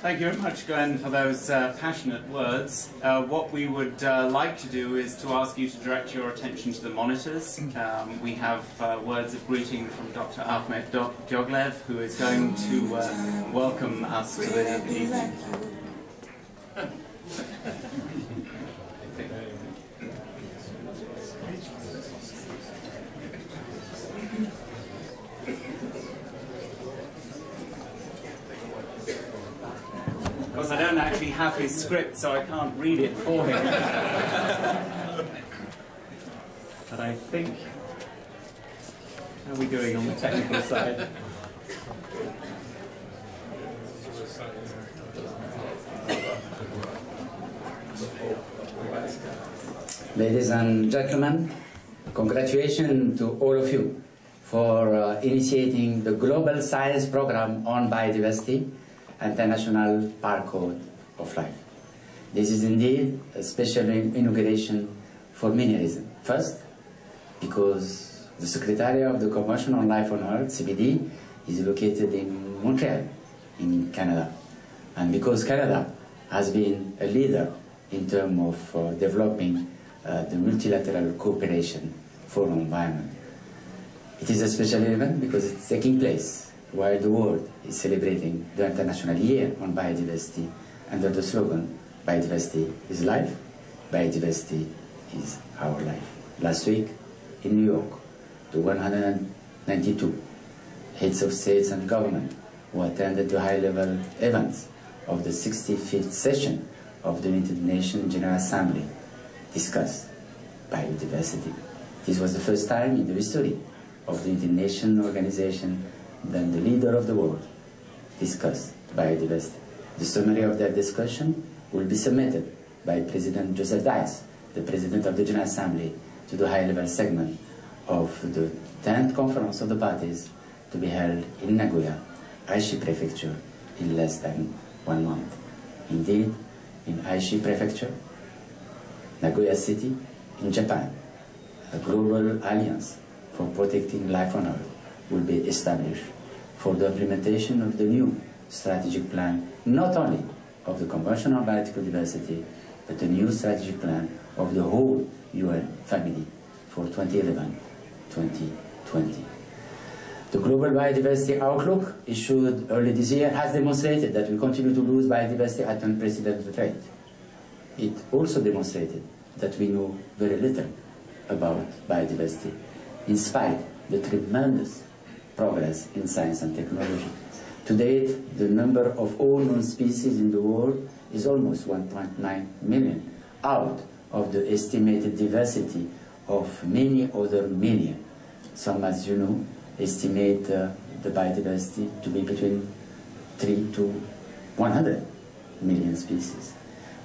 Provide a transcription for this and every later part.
Thank you very much, Glenn, for those passionate words. What we would like to do is to ask you to direct your attention to the monitors. We have words of greeting from Dr. Ahmed Djoghlaf, who is going to welcome us to the evening. Because I don't actually have his script, so I can't read it for him. But I think... How are we doing on the technical side? Ladies and gentlemen, congratulations to all of you for initiating the Global Science Program on Biodiversity, International Barcode of Life. This is indeed a special inauguration for many reasons. First, because the Secretariat of the Convention on Life on Earth, CBD, is located in Montreal, in Canada. And because Canada has been a leader in terms of developing the multilateral cooperation for environment. It is a special event because it's taking place while the world is celebrating the International Year on Biodiversity under the slogan, Biodiversity is life, biodiversity is our life. Last week in New York, the 192 heads of states and government who attended the high-level events of the 65th session of the United Nations General Assembly discussed biodiversity. This was the first time in the history of the United Nations organization that the leader of the world discussed biodiversity. The summary of that discussion will be submitted by President Joseph Dice, the President of the General Assembly, to the high-level segment of the 10th Conference of the Parties to be held in Nagoya, Aichi Prefecture, in less than 1 month. Indeed, in Aichi Prefecture, Nagoya City, in Japan, a global alliance for protecting life on Earth will be established for the implementation of the new strategic plan, not only of the Convention on Biological Diversity, but the new strategic plan of the whole UN family for 2011-2020. The Global Biodiversity Outlook, issued early this year, has demonstrated that we continue to lose biodiversity at an unprecedented rate. It also demonstrated that we know very little about biodiversity, in spite of the tremendous progress in science and technology. To date, the number of all known species in the world is almost 1.9 million, out of the estimated diversity of many other million. Some, as you know, estimate the biodiversity to be between 3 to 100 million species.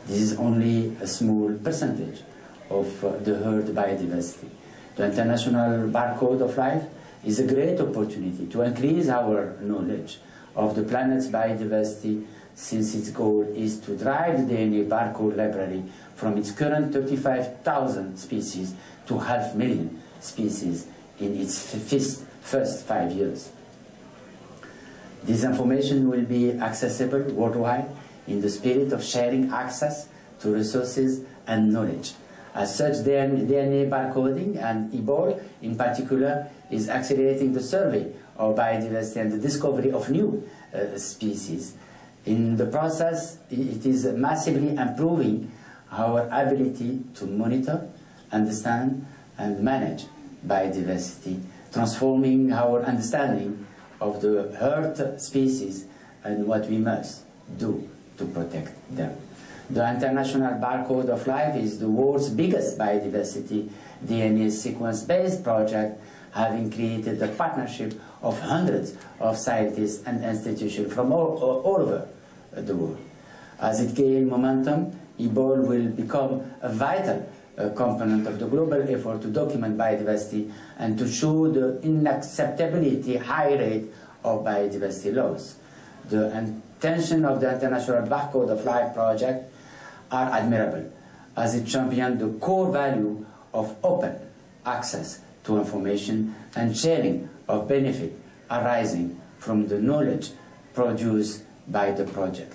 This is only a small percentage of the Earth biodiversity. The International Barcode of Life is a great opportunity to increase our knowledge of the planet's biodiversity, since its goal is to drive the DNA barcode library from its current 35,000 species to 500,000 species in its first 5 years. This information will be accessible worldwide in the spirit of sharing access to resources and knowledge. As such, DNA barcoding and iBOL in particular is accelerating the survey of biodiversity and the discovery of new species. In the process, it is massively improving our ability to monitor, understand, and manage biodiversity, transforming our understanding of the Earth species and what we must do to protect them. The International Barcode of Life is the world's biggest biodiversity DNA sequence-based project, having created a partnership of hundreds of scientists and institutions from all over the world. As it gains momentum, iBOL will become a vital component of the global effort to document biodiversity and to show the unacceptability high rate of biodiversity loss. The intention of the International Barcode of Life project are admirable, as it champions the core value of open access to information and sharing of benefit arising from the knowledge produced by the project.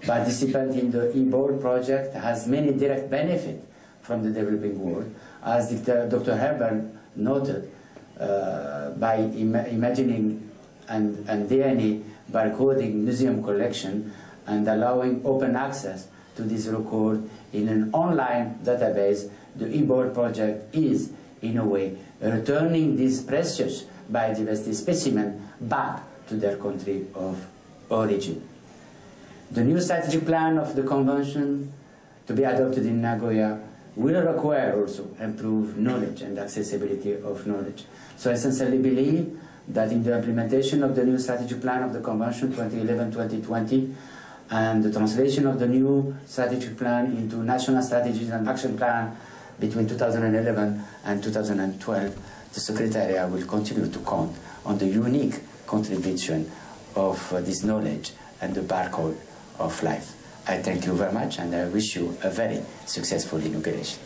participant in the iBOL project has many direct benefits from the developing world, as Dr. Herbert noted, by imagining and DNA barcoding museum collection and allowing open access to this record in an online database. The iBOL project is, in a way, returning these precious biodiversity specimens back to their country of origin. The new strategic plan of the convention to be adopted in Nagoya will require also improved knowledge and accessibility of knowledge. So I sincerely believe that in the implementation of the new strategic plan of the convention 2011-2020 and the translation of the new strategic plan into national strategies and action plan between 2011 and 2012, the Secretariat will continue to count on the unique contribution of this knowledge and the barcode of life. I thank you very much, and I wish you a very successful inauguration.